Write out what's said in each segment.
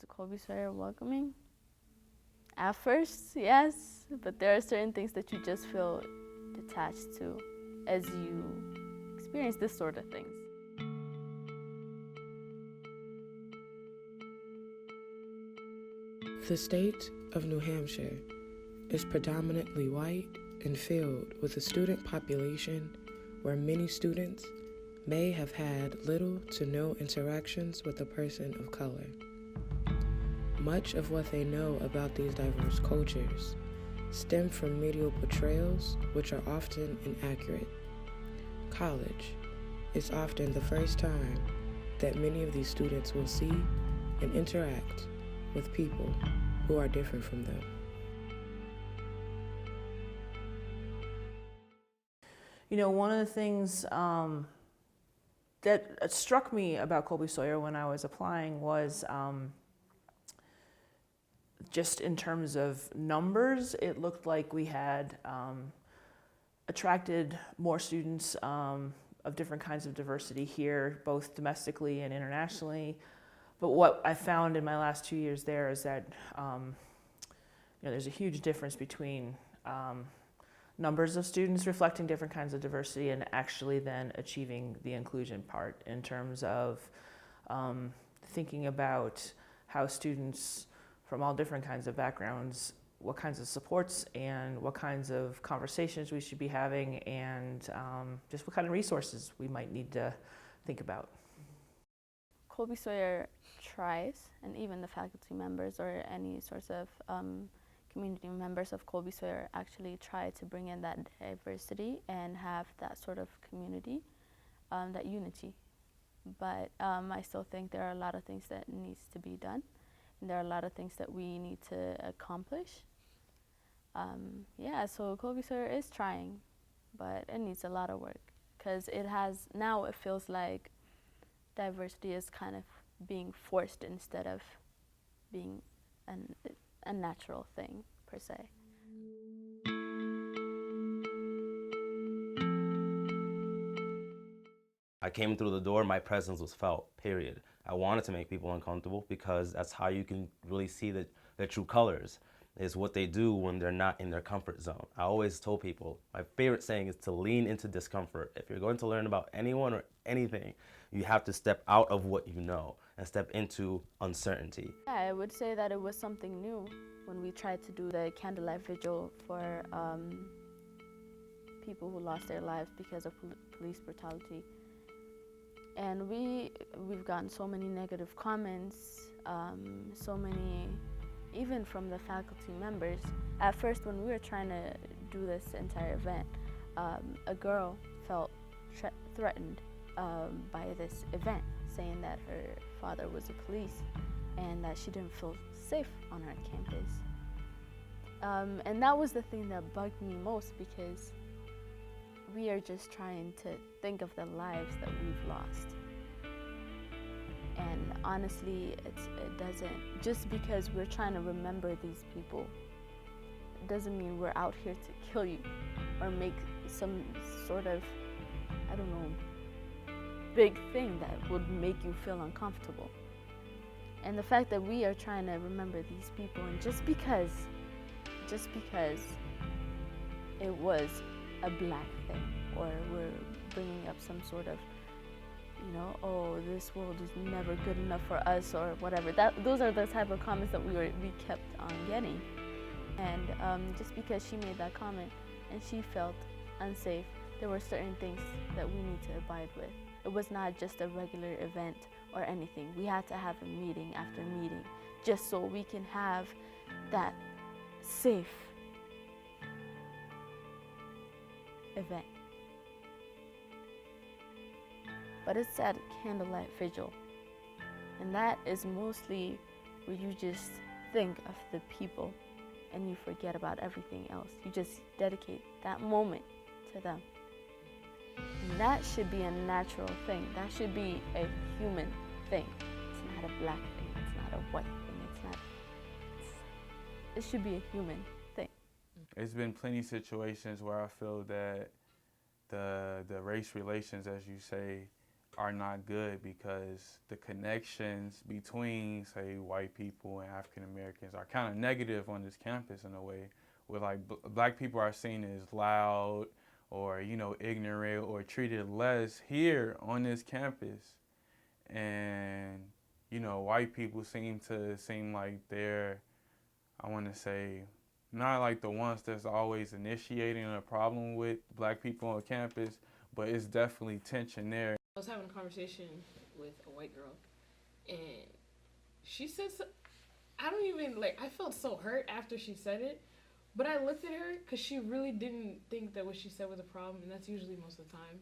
Colby Sawyer welcoming? At first, yes, but there are certain things that you just feel detached to as you experience this sort of things. The state of New Hampshire is predominantly white and filled with a student population where many students may have had little to no interactions with a person of color. Much of what they know about these diverse cultures stem from media portrayals, which are often inaccurate. College is often the first time that many of these students will see and interact with people who are different from them. You know, one of the things that struck me about Colby Sawyer when I was applying was just in terms of numbers, it looked like we had attracted more students of different kinds of diversity here, both domestically and internationally. But what I found in my last 2 years there is that there's a huge difference between numbers of students reflecting different kinds of diversity and actually then achieving the inclusion part in terms of thinking about how students from all different kinds of backgrounds, what kinds of supports and what kinds of conversations we should be having, and just what kind of resources we might need to think about. Colby Sawyer tries, and even the faculty members or any sorts of community members of Colby Sawyer actually try to bring in that diversity and have that sort of community, that unity. But I still think there are a lot of things that needs to be done, and there are a lot of things that we need to accomplish. So Colby Sawyer is trying, but it needs a lot of work, because it feels like diversity is kind of being forced instead of being a natural thing, per se. I came through the door, my presence was felt, period. I wanted to make people uncomfortable because that's how you can really see their true colors, is what they do when they're not in their comfort zone. I always told people, my favorite saying is to lean into discomfort. If you're going to learn about anyone or anything, you have to step out of what you know and step into uncertainty. Yeah, I would say that it was something new when we tried to do the candlelight vigil for people who lost their lives because of police brutality. And we've gotten so many negative comments, so many, even from the faculty members. At first, when we were trying to do this entire event, a girl felt threatened by this event, saying that her father was a police and that she didn't feel safe on our campus. And that was the thing that bugged me most, because we are just trying to think of the lives that we've lost. And honestly, it doesn't, just because we're trying to remember these people, it doesn't mean we're out here to kill you or make some sort of, I don't know, big thing that would make you feel uncomfortable. And the fact that we are trying to remember these people, and just because it was a black thing, or we're bringing up some sort of, oh, this world is never good enough for us, or whatever. Those are the type of comments that we kept on getting. And just because she made that comment and she felt unsafe, there were certain things that we need to abide with. It was not just a regular event or anything. We had to have a meeting after meeting just so we can have that safe event. But it's at candlelight vigil, and that is mostly where you just think of the people and you forget about everything else. You just dedicate that moment to them. And that should be a natural thing. That should be a human thing. It's not a black thing. It's not a white thing. It should be a human thing. It's been plenty of situations where I feel that the race relations, as you say, are not good because the connections between, say, white people and African Americans are kind of negative on this campus in a way, where like black people are seen as loud or, you know, ignorant or treated less here on this campus. And, you know, white people seem like they're, I want to say, not like the ones that's always initiating a problem with black people on campus, but it's definitely tension there. I was having a conversation with a white girl, and she said, I don't even, like, I felt so hurt after she said it, but I looked at her because she really didn't think that what she said was a problem, and that's usually most of the time.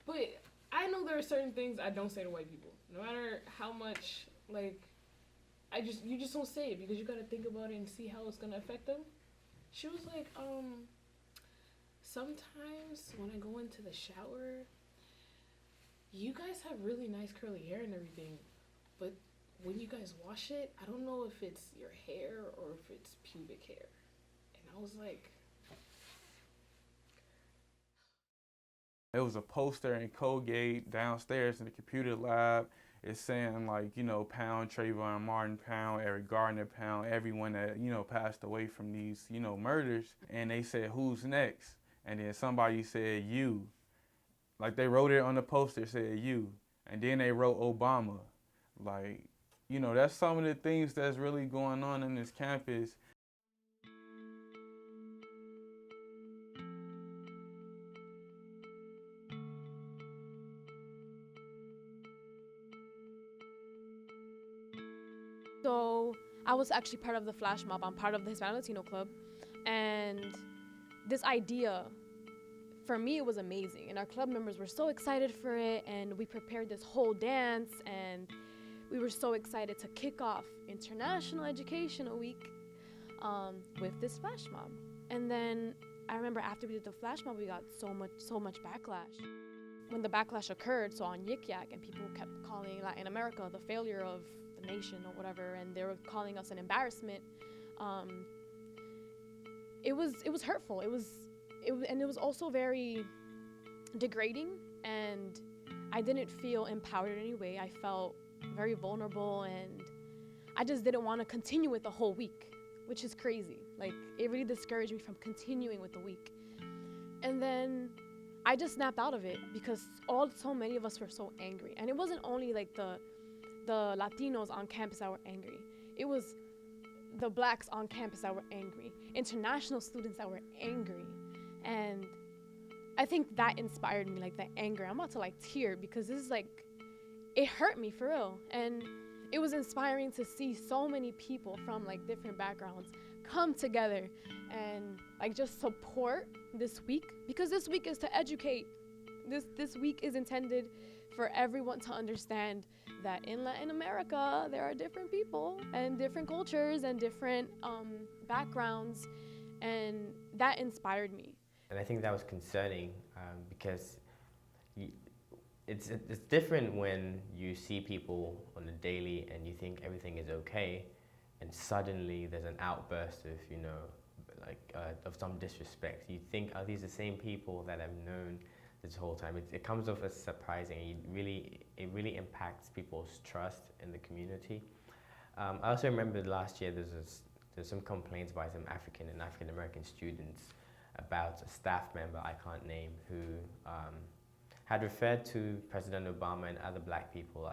But I know there are certain things I don't say to white people, no matter how much, like, you just don't say it because you gotta think about it and see how it's gonna affect them. She was like, sometimes when I go into the shower, you guys have really nice curly hair and everything, but when you guys wash it, I don't know if it's your hair or if it's pubic hair. And I was like, There was a poster in Colgate downstairs in the computer lab. It's saying, like, you know, pound Trayvon Martin, pound Eric Gardner, pound everyone that, you know, passed away from these, you know, murders. And they said, who's next? And then somebody said, you. Like, they wrote it on the poster, said you. And then they wrote Obama. Like, you know, that's some of the things that's really going on in this campus. So I was actually part of the flash mob. I'm part of the Hispanic Latino Club. And this idea, for me, it was amazing. And our club members were so excited for it. And we prepared this whole dance. And we were so excited to kick off International Educational Week with this flash mob. And then I remember after we did the flash mob, we got so much backlash. When the backlash occurred, so on Yik Yak, and people kept calling Latin America the failure of the nation or whatever, and they were calling us an embarrassment. It was hurtful. It was also very degrading, and I didn't feel empowered in any way. I felt very vulnerable, and I just didn't want to continue with the whole week, which is crazy. Like, it really discouraged me from continuing with the week. And then I just snapped out of it because so many of us were so angry. And it wasn't only like the Latinos on campus that were angry. It was the blacks on campus that were angry, international students that were angry. And I think that inspired me, like the anger. I'm about to like tear because this is like, it hurt me for real. And it was inspiring to see so many people from like different backgrounds come together and like just support this week, because this week is to educate. This week is intended for everyone to understand that in Latin America, there are different people and different cultures and different backgrounds, and that inspired me. And I think that was concerning because it's different when you see people on a daily and you think everything is okay, and suddenly there's an outburst of, you know, like of some disrespect. You think, are these the same people that I've known this whole time? It comes off as surprising. It really impacts people's trust in the community. I also remember last year there's some complaints by some African and African American students about a staff member I can't name who had referred to President Obama and other black people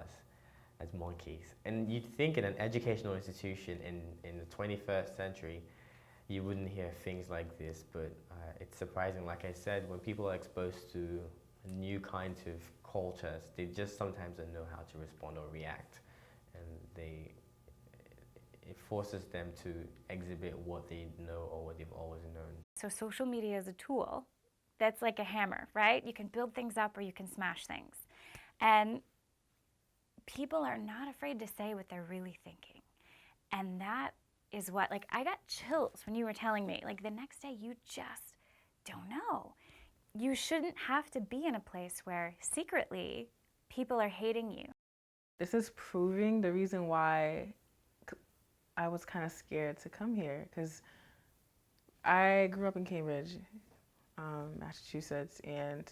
as monkeys. And you'd think in an educational institution in the 21st century, you wouldn't hear things like this, but it's surprising. Like I said, when people are exposed to new kinds of cultures, they just sometimes don't know how to respond or react, and it forces them to exhibit what they know or what they've always known. So social media is a tool that's like a hammer, right? You can build things up or you can smash things. And people are not afraid to say what they're really thinking. And that is what, like, I got chills when you were telling me, like, the next day you just don't know. You shouldn't have to be in a place where secretly people are hating you. This is proving the reason why I was kind of scared to come here, because I grew up in Cambridge, Massachusetts, and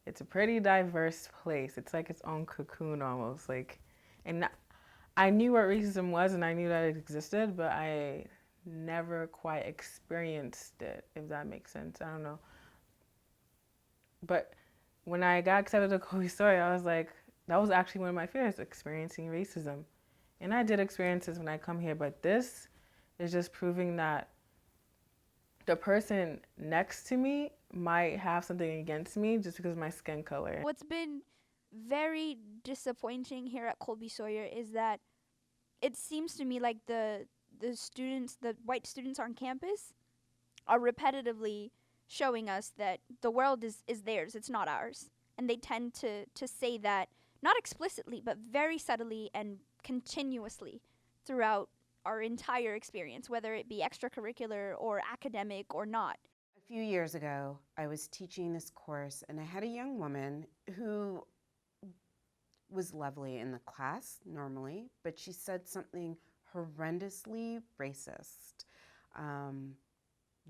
it's a pretty diverse place. It's like its own cocoon almost. Like, and I knew what racism was and I knew that it existed, but I never quite experienced it, if that makes sense. I don't know. But when I got accepted to Kobe Story, I was like, that was actually one of my fears, experiencing racism. And I did experience this when I come here, but this is just proving that the person next to me might have something against me just because of my skin color. What's been very disappointing here at Colby Sawyer is that it seems to me like the white students on campus are repetitively showing us that the world is theirs, it's not ours. And they tend to say that, not explicitly, but very subtly and continuously throughout our entire experience, whether it be extracurricular or academic or not. A few years ago, I was teaching this course, and I had a young woman who was lovely in the class normally, but she said something horrendously racist,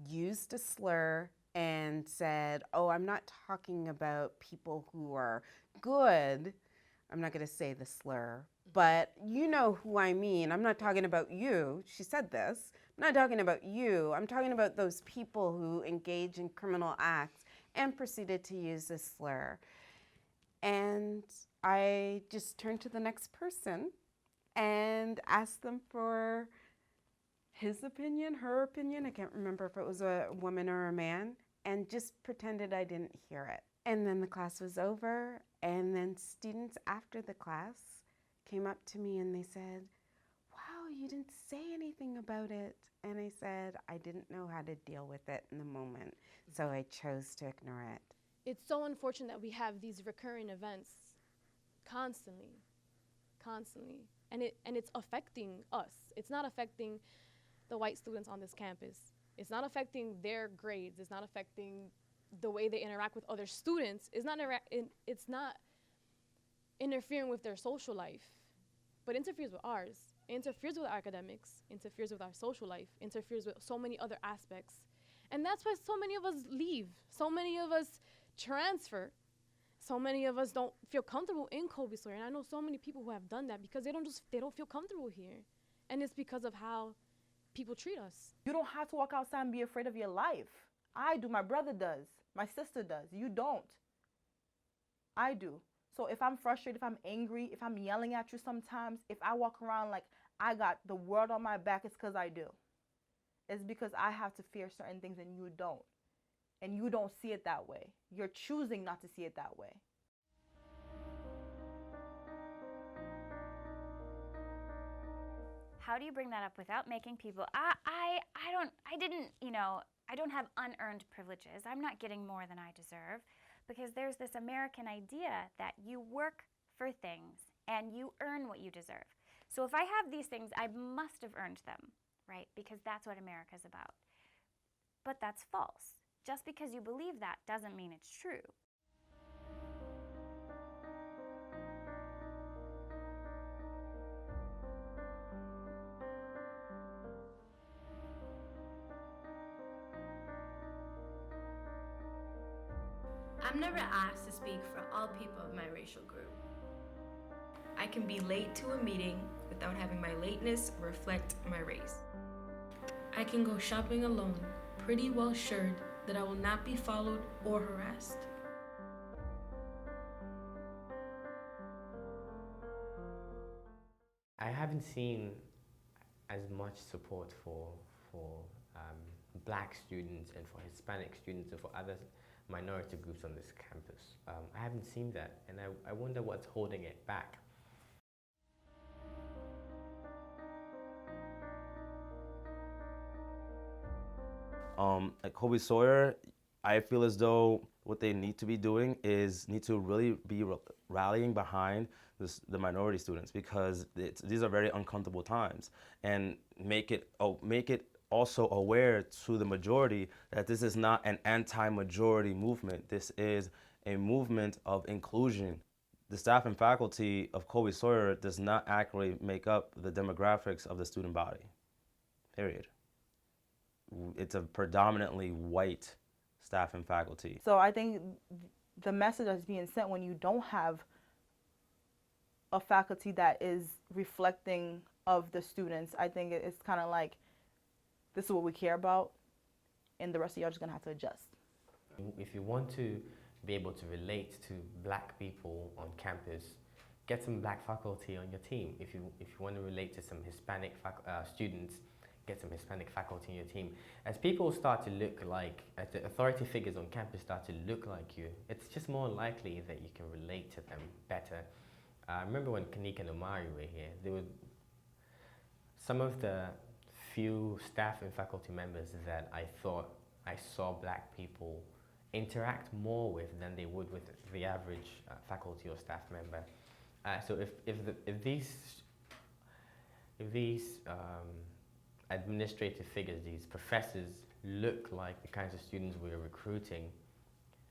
used a slur and said, oh, I'm not talking about people who are good. I'm not going to say the slur, but you know who I mean. I'm not talking about you. She said this. I'm not talking about you. I'm talking about those people who engage in criminal acts, and proceeded to use this slur. And I just turned to the next person and asked them for his opinion, her opinion. I can't remember if it was a woman or a man, and just pretended I didn't hear it. And then the class was over, and then students after the class came up to me and they said, wow, you didn't say anything about it. And I said, I didn't know how to deal with it in the moment, so I chose to ignore it. It's so unfortunate that we have these recurring events constantly. And it's affecting us. It's not affecting the white students on this campus. It's not affecting their grades. It's not affecting the way they interact with other students. It's not interfering with their social life, but interferes with ours. It interferes with our academics, interferes with our social life, interferes with so many other aspects. And that's why so many of us leave. So many of us transfer. So many of us don't feel comfortable in Colby Sawyer. And I know so many people who have done that because they don't feel comfortable here. And it's because of how people treat us. You don't have to walk outside and be afraid of your life. I do, my brother does, my sister does. You don't. I do. So if I'm frustrated, if I'm angry, if I'm yelling at you sometimes, if I walk around like I got the world on my back, it's because I do. It's because I have to fear certain things and you don't. And you don't see it that way. You're choosing not to see it that way. How do you bring that up without making people, I don't have unearned privileges. I'm not getting more than I deserve, because there's this American idea that you work for things and you earn what you deserve. So if I have these things, I must have earned them, right? Because that's what America's about. But that's false. Just because you believe that doesn't mean it's true. I'm never asked to speak for all people of my racial group. I can be late to a meeting without having my lateness reflect my race. I can go shopping alone, pretty well assured that I will not be followed or harassed. I haven't seen as much support for Black students and for Hispanic students and for other minority groups on this campus. I haven't seen that, and I wonder what's holding it back. At Colby Sawyer, I feel as though what they need to be doing is really be rallying behind the minority students, because these are very uncomfortable times, and make it also aware to the majority that this is not an anti-majority movement. This is a movement of inclusion. The staff and faculty of Colby Sawyer does not accurately make up the demographics of the student body, period. It's a predominantly white staff and faculty. So I think the message that's being sent when you don't have a faculty that is reflecting of the students. I think it's kind of like, this is what we care about, and the rest of y'all just gonna have to adjust. If you want to be able to relate to black people on campus, get some black faculty on your team. If you want to relate to some Hispanic students, get some Hispanic faculty on your team. As people start to look like, as the authority figures on campus start to look like you, it's just more likely that you can relate to them better. I remember when Kanika and Omari were here, there were some of the few staff and faculty members that I thought I saw black people interact more with than they would with the average faculty or staff member. So if these administrative figures, these professors, look like the kinds of students we're recruiting,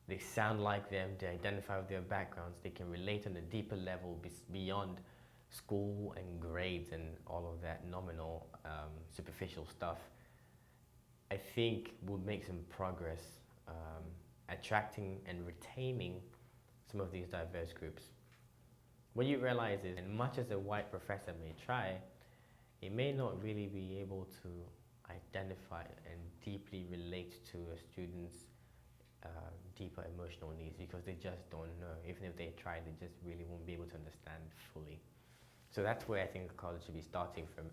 they sound like them, they identify with their backgrounds, they can relate on a deeper level beyond school and grades and all of that nominal, superficial stuff, I think we'll make some progress attracting and retaining some of these diverse groups. What you realize is, as much as a white professor may try, it may not really be able to identify and deeply relate to a student's deeper emotional needs, because they just don't know. Even if they try, they just really won't be able to understand fully. So that's where I think the college should be starting from.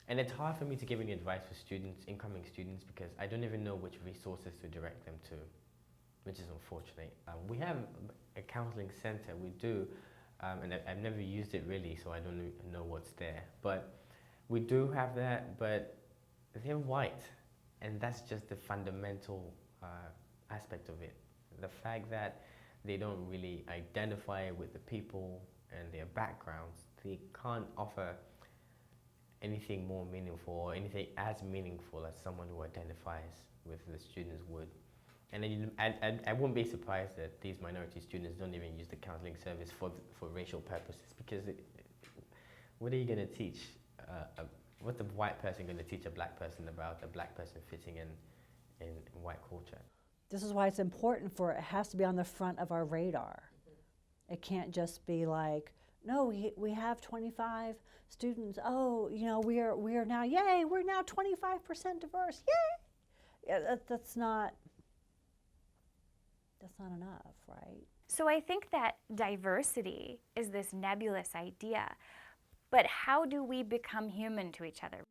And it's hard for me to give any advice for students, incoming students, because I don't even know which resources to direct them to, which is unfortunate. We have a counseling center, we do, and I've never used it really, so I don't know what's there. But we do have that, but they're white, and that's just the fundamental aspect of it. The fact that they don't really identify with the people and their backgrounds, they can't offer anything more meaningful or anything as meaningful as someone who identifies with the students would. And then I wouldn't be surprised that these minority students don't even use the counseling service for racial purposes, because what are you going to teach? What's a white person going to teach a black person about a black person fitting in white culture? This is why it's important it has to be on the front of our radar. It can't just be like, no, we have 25 students. Oh, you know, we are now, yay, we're now 25% diverse, yay! Yeah, that's not enough, right? So I think that diversity is this nebulous idea, but how do we become human to each other?